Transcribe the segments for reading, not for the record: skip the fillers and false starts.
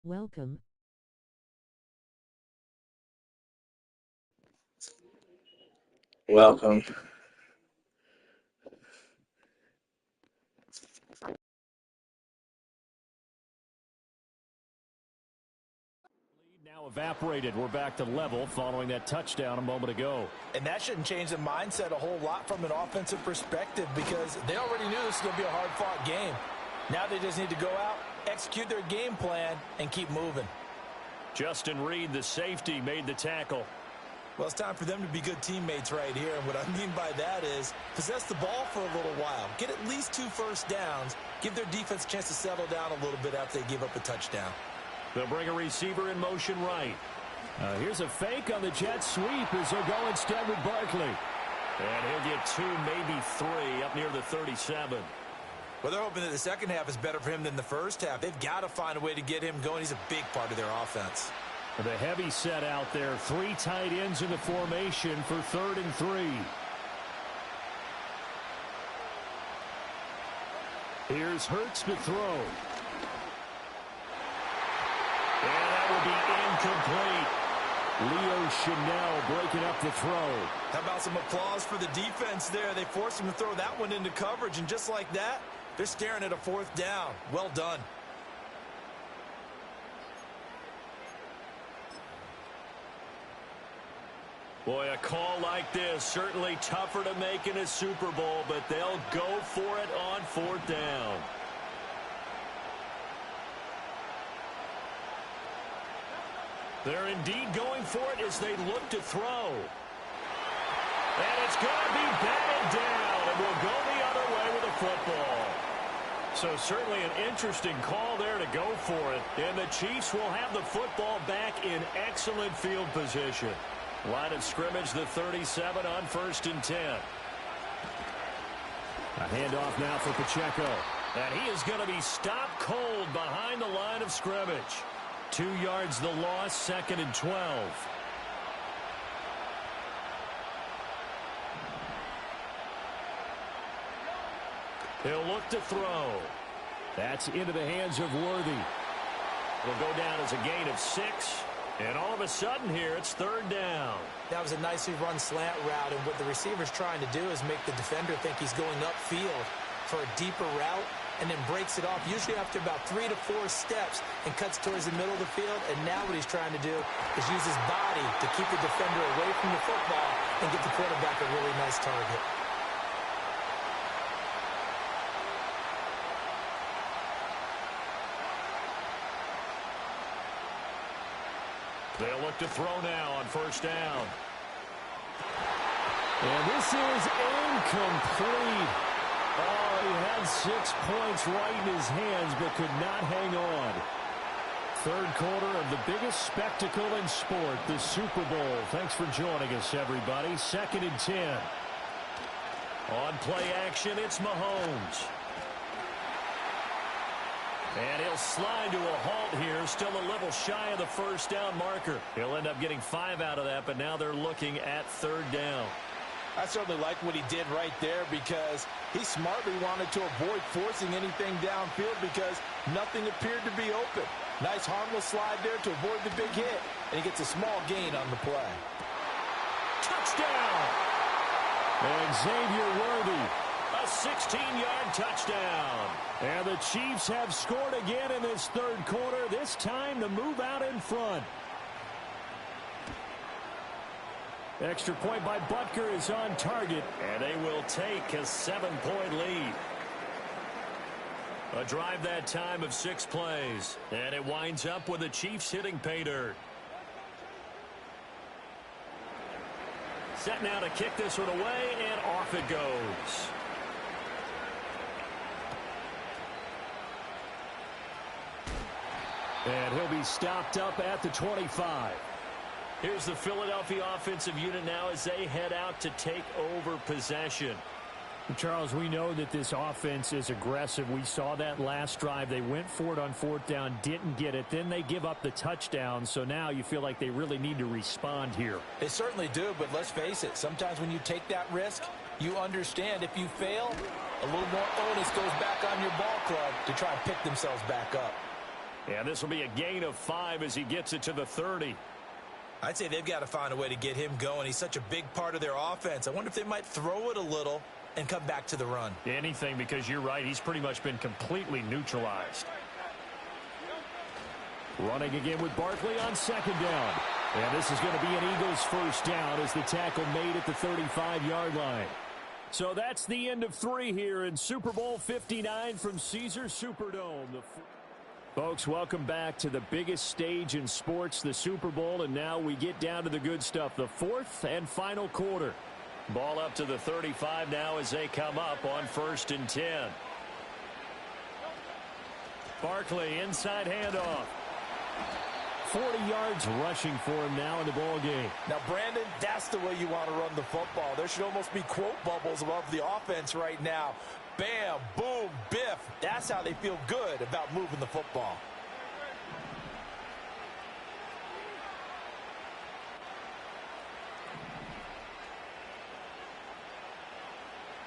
Welcome. Welcome. Now evaporated. We're back to level following that touchdown a moment ago. And that shouldn't change the mindset a whole lot from an offensive perspective because they already knew this was going to be a hard-fought game. Now they just need to go out, execute their game plan, and keep moving. Justin Reed, the safety, made the tackle. Well, it's time for them to be good teammates right here. And what I mean by that is possess the ball for a little while. Get at least 2 first downs. Give their defense a chance to settle down a little bit after they give up a touchdown. They'll bring a receiver in motion right. Here's a fake on the jet sweep as they'll go instead with Barkley. And he'll get 2, maybe 3 up near the 37. Well, they're hoping that the second half is better for him than the first half. They've got to find a way to get him going. He's a big part of their offense. The heavy set out there. 3 tight ends in the formation for 3rd and 3. Here's Hurts to throw. And that will be incomplete. Leo Chenal breaking up the throw. How about some applause for the defense there? They forced him to throw that one into coverage, and just like that, they're staring at a 4th down. Well done. Boy, a call like this, certainly tougher to make in a Super Bowl, but they'll go for it on 4th down. They're indeed going for it as they look to throw. And it's going to be batted down, and will go the other way with the football. So certainly an interesting call there to go for it. And the Chiefs will have the football back in excellent field position. Line of scrimmage, the 37 on 1st and 10. A handoff now for Pacheco. And he is going to be stopped cold behind the line of scrimmage. 2 yards the loss, 2nd and 12. He'll look to throw. That's into the hands of Worthy. Will go down as a gain of 6. And all of a sudden here, it's 3rd down. That was a nicely run slant route, and what the receiver's trying to do is make the defender think he's going upfield for a deeper route, and then breaks it off, usually after about 3 to 4 steps, and cuts towards the middle of the field. And now what he's trying to do is use his body to keep the defender away from the football and get the quarterback a really nice target. They'll look to throw now on 1st down. And this is incomplete. Oh, he had 6 points right in his hands, but could not hang on. 3rd quarter of the biggest spectacle in sport, the Super Bowl. Thanks for joining us, everybody. 2nd and 10. On play action, it's Mahomes. And he'll slide to a halt here, still a little shy of the 1st down marker. He'll end up getting 5 out of that, but now they're looking at 3rd down. I certainly like what he did right there because he smartly wanted to avoid forcing anything downfield because nothing appeared to be open. Nice harmless slide there to avoid the big hit, and he gets a small gain on the play. Touchdown! And Xavier Worthy, a 16-yard touchdown. And the Chiefs have scored again in this 3rd quarter, this time to move out in front. Extra point by Butker is on target, and they will take a 7-point lead. A drive that time of 6 plays, and it winds up with the Chiefs hitting pay dirt. Set now to kick this one away, and off it goes. And he'll be stopped up at the 25. Here's the Philadelphia offensive unit now as they head out to take over possession. Charles, we know that this offense is aggressive. We saw that last drive. They went for it on 4th down, didn't get it. Then they give up the touchdown. So now you feel like they really need to respond here. They certainly do, but let's face it. Sometimes when you take that risk, you understand if you fail, a little more onus goes back on your ball club to try and pick themselves back up. And this will be a gain of 5 as he gets it to the 30. I'd say they've got to find a way to get him going. He's such a big part of their offense. I wonder if they might throw it a little and come back to the run. Anything, because you're right. He's pretty much been completely neutralized. Running again with Barkley on second down. And this is going to be an Eagles first down as the tackle made at the 35-yard line. So that's the end of 3 here in Super Bowl 59 from Caesars Superdome. Folks, welcome back to the biggest stage in sports, the Super Bowl, and now we get down to the good stuff, the 4th and final quarter. Ball up to the 35 now as they come up on 1st and 10. Barkley, inside handoff. 40 yards rushing for him now in the ball game. Now, Brandon, that's the way you want to run the football. There should almost be quote bubbles above the offense right now. Bam, boom, biff. That's how they feel good about moving the football.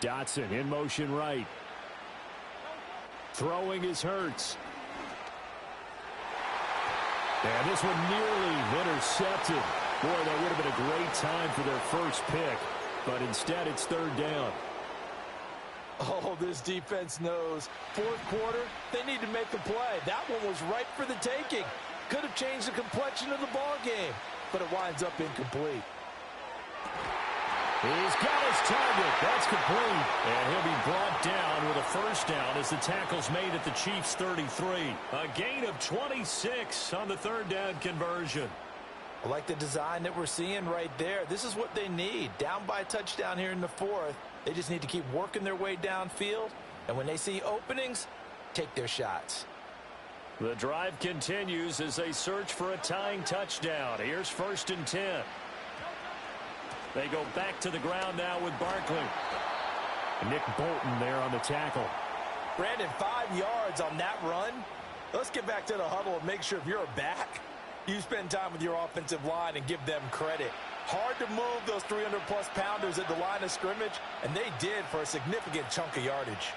Dotson in motion right. Throwing is Hurts. And this one nearly intercepted. Boy, that would have been a great time for their first pick. But instead, it's 3rd down. Oh, this defense knows. 4th quarter, they need to make a play. That one was ripe for the taking. Could have changed the complexion of the ball game, but it winds up incomplete. He's got his target. That's complete. And he'll be brought down with a first down as the tackle's made at the Chiefs' 33. A gain of 26 on the 3rd down conversion. I like the design that we're seeing right there. This is what they need. Down by a touchdown here in the 4th. They just need to keep working their way downfield. And when they see openings, take their shots. The drive continues as they search for a tying touchdown. Here's 1st and 10. They go back to the ground now with Barkley. Nick Bolton there on the tackle. Brandon, 5 yards on that run. Let's get back to the huddle and make sure if you're a back, you spend time with your offensive line and give them credit. Hard to move those 300-plus pounders at the line of scrimmage, and they did for a significant chunk of yardage.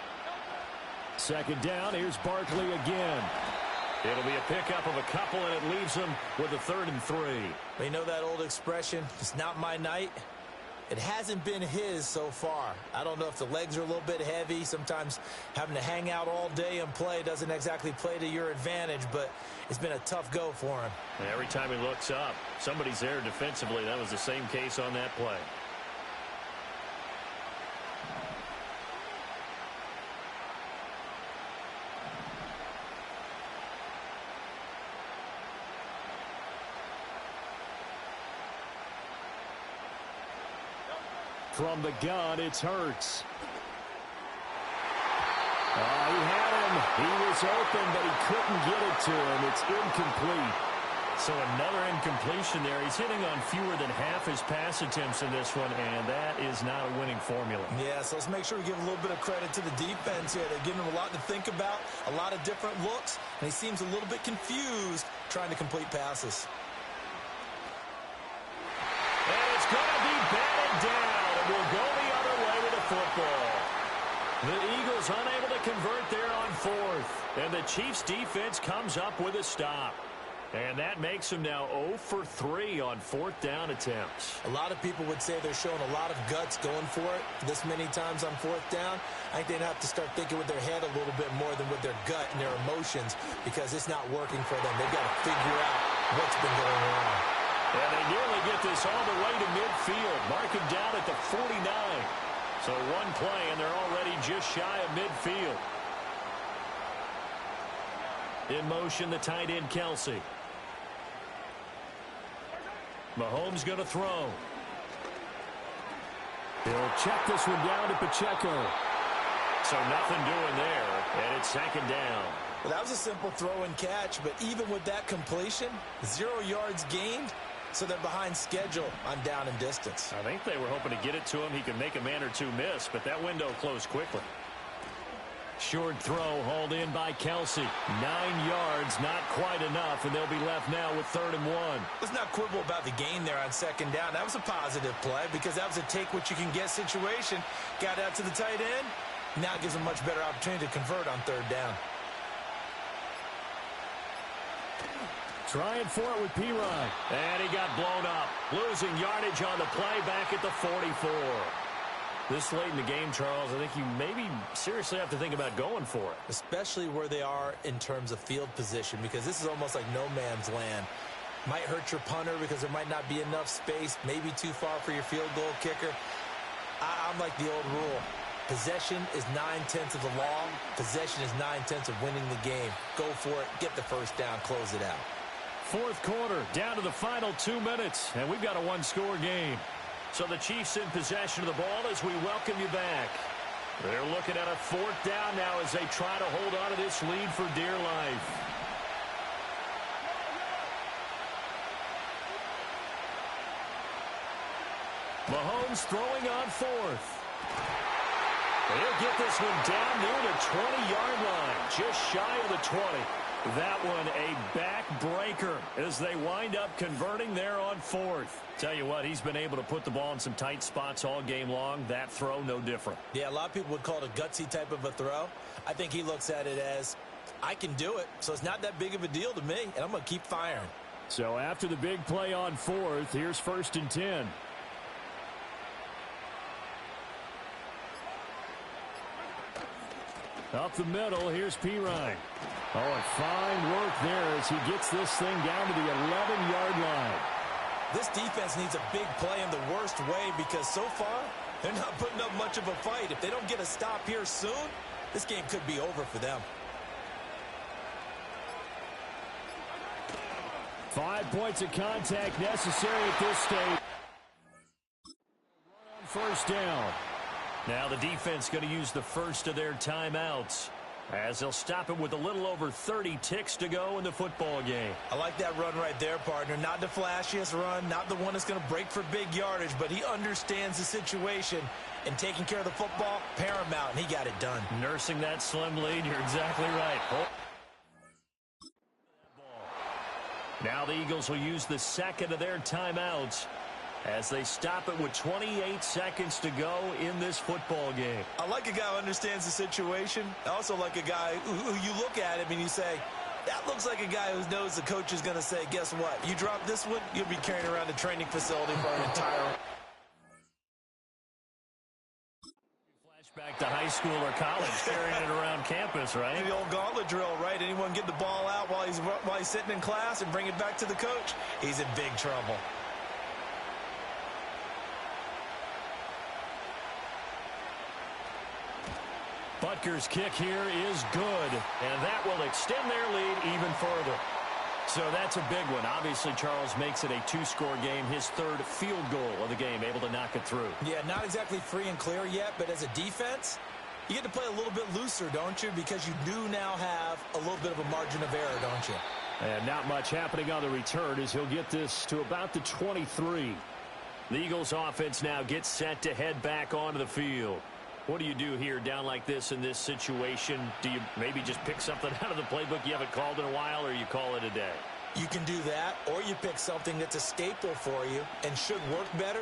2nd down, here's Barkley again. It'll be a pickup of a couple, and it leaves them with a 3rd and 3. You know that old expression, it's not my night? It hasn't been his so far. I don't know if the legs are a little bit heavy. Sometimes having to hang out all day and play doesn't exactly play to your advantage, but it's been a tough go for him. Every time he looks up, somebody's there defensively. That was the same case on that play. From the gun, it's Hurts. He had him. He was open, but he couldn't get it to him. It's incomplete. So another incompletion there. He's hitting on fewer than half his pass attempts in this one, and that is not a winning formula. Yeah, so let's make sure we give a little bit of credit to the defense here. They're giving him a lot to think about, a lot of different looks, and he seems a little bit confused trying to complete passes. And it's going to be batted down. Will go the other way with the football. The Eagles unable to convert there on 4th. And the Chiefs defense comes up with a stop. And that makes them now 0 for 3 on 4th down attempts. A lot of people would say they're showing a lot of guts going for it this many times on 4th down. I think they'd have to start thinking with their head a little bit more than with their gut and their emotions because it's not working for them. They've got to figure out what's been going on. And they nearly get this all the way to midfield. Mark him down at the 49. So one play, and they're already just shy of midfield. In motion, the tight end, Kelsey. Mahomes going to throw. He'll check this one down to Pacheco. So nothing doing there, and it's 2nd down. Well, that was a simple throw and catch, but even with that completion, 0 yards gained. So they're behind schedule on down and distance. I think they were hoping to get it to him. He could make a man or two miss, but that window closed quickly. Short throw hauled in by Kelsey. 9 yards, not quite enough, and they'll be left now with 3rd and 1. Let's not quibble about the gain there on 2nd down. That was a positive play because that was a take-what-you-can-get situation. Got out to the tight end. Now it gives them a much better opportunity to convert on 3rd down. Trying for it with Pirine. And he got blown up. Losing yardage on the play back at the 44. This late in the game, Charles, I think you maybe seriously have to think about going for it. Especially where they are in terms of field position, because this is almost like no man's land. Might hurt your punter because there might not be enough space, maybe too far for your field goal kicker. I'm like the old rule. Possession is 9/10 of the law. Possession is 9/10 of winning the game. Go for it. Get the first down. Close it out. Fourth quarter, down to the final 2 minutes, and we've got a one-score game. So the Chiefs in possession of the ball as we welcome you back. They're looking at a fourth down now as they try to hold on to this lead for dear life. Mahomes throwing on fourth. He'll get this one down near the 20-yard line, just shy of the 20. That one a backbreaker as they wind up converting there on fourth. Tell you what, he's been able to put the ball in some tight spots all game long. That throw, no different. Yeah, a lot of people would call it a gutsy type of a throw. I think he looks at it as, I can do it, so it's not that big of a deal to me, and I'm going to keep firing. So after the big play on fourth, here's 1st and 10. Up the middle, here's Pirine. Oh, and fine work there as he gets this thing down to the 11-yard line. This defense needs a big play in the worst way because so far, they're not putting up much of a fight. If they don't get a stop here soon, this game could be over for them. 5 points of contact necessary at this stage. First down. Now the defense going to use the first of their timeouts as they'll stop it with a little over 30 ticks to go in the football game. I like that run right there, partner. Not the flashiest run, not the one that's going to break for big yardage, but he understands the situation, and taking care of the football, paramount, and he got it done. Nursing that slim lead, you're exactly right. Now the Eagles will use the second of their timeouts as they stop it with 28 seconds to go in this football game. I like a guy who understands the situation. I also like a guy who you look at him and you say, that looks like a guy who knows the coach is going to say, guess what? You drop this one, you'll be carrying around the training facility for an entire... Flashback to high school or college, carrying it around campus, right? The old gauntlet drill, right? Anyone get the ball out while he's sitting in class and bring it back to the coach? He's in big trouble. Butker's kick here is good, and that will extend their lead even further. So that's a big one. Obviously, Charles makes it a two-score game, his third field goal of the game, able to knock it through. Yeah, not exactly free and clear yet, but as a defense, you get to play a little bit looser, don't you? Because you do now have a little bit of a margin of error, don't you? And not much happening on the return as he'll get this to about the 23. The Eagles offense now gets set to head back onto the field. What do you do here down like this in this situation? Do you maybe just pick something out of the playbook you haven't called in a while, or you call it a day? You can do that, or you pick something that's a staple for you and should work better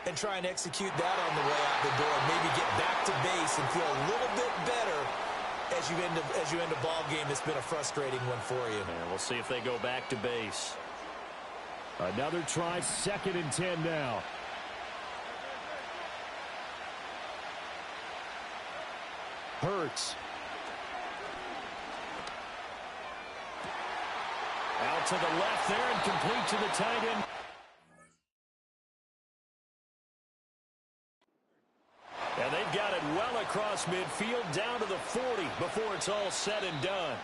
and try and execute that on the way out the door. Maybe get back to base and feel a little bit better as you end a ball game that's been a frustrating one for you. And we'll see if they go back to base. Another try, 2nd and 10 now. Hurts. Out to the left there and complete to the tight end. And they've got it well across midfield down to the 40 before it's all said and done.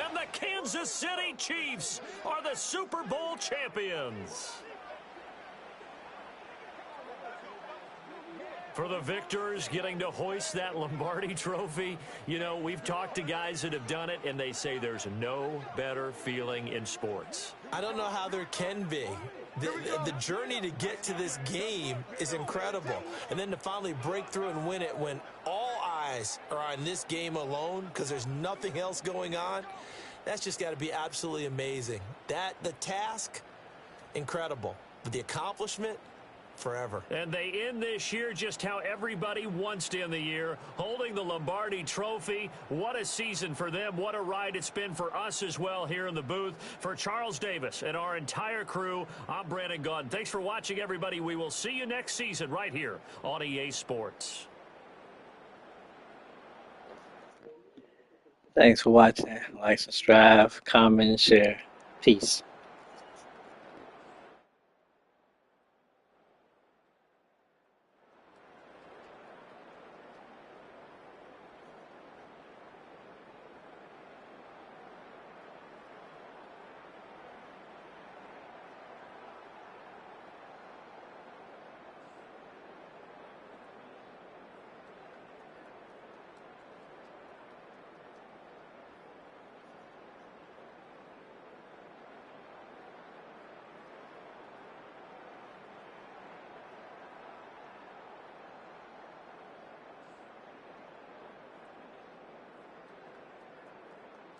And the Kansas City Chiefs are the Super Bowl champions. For the victors getting to hoist that Lombardi trophy, you know, we've talked to guys that have done it, and they say there's no better feeling in sports. I don't know how there can be. The journey to get to this game is incredible. And then to finally break through and win it when all eyes are on this game alone because there's nothing else going on, that's just got to be absolutely amazing. The task, incredible. But the accomplishment, forever. And they end this year just how everybody wants to end the year, holding the Lombardi Trophy. What a season for them. What a ride it's been for us as well here in the booth. For Charles Davis and our entire crew, I'm Brandon Gaudin. Thanks for watching, everybody. We will see you next season right here on EA Sports. Thanks for watching. Like, subscribe, comment, and share. Peace.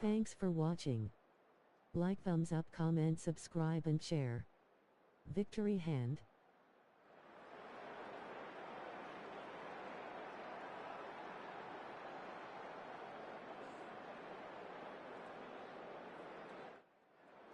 Thanks for watching. Like, thumbs up, comment, subscribe and share. Victory hand.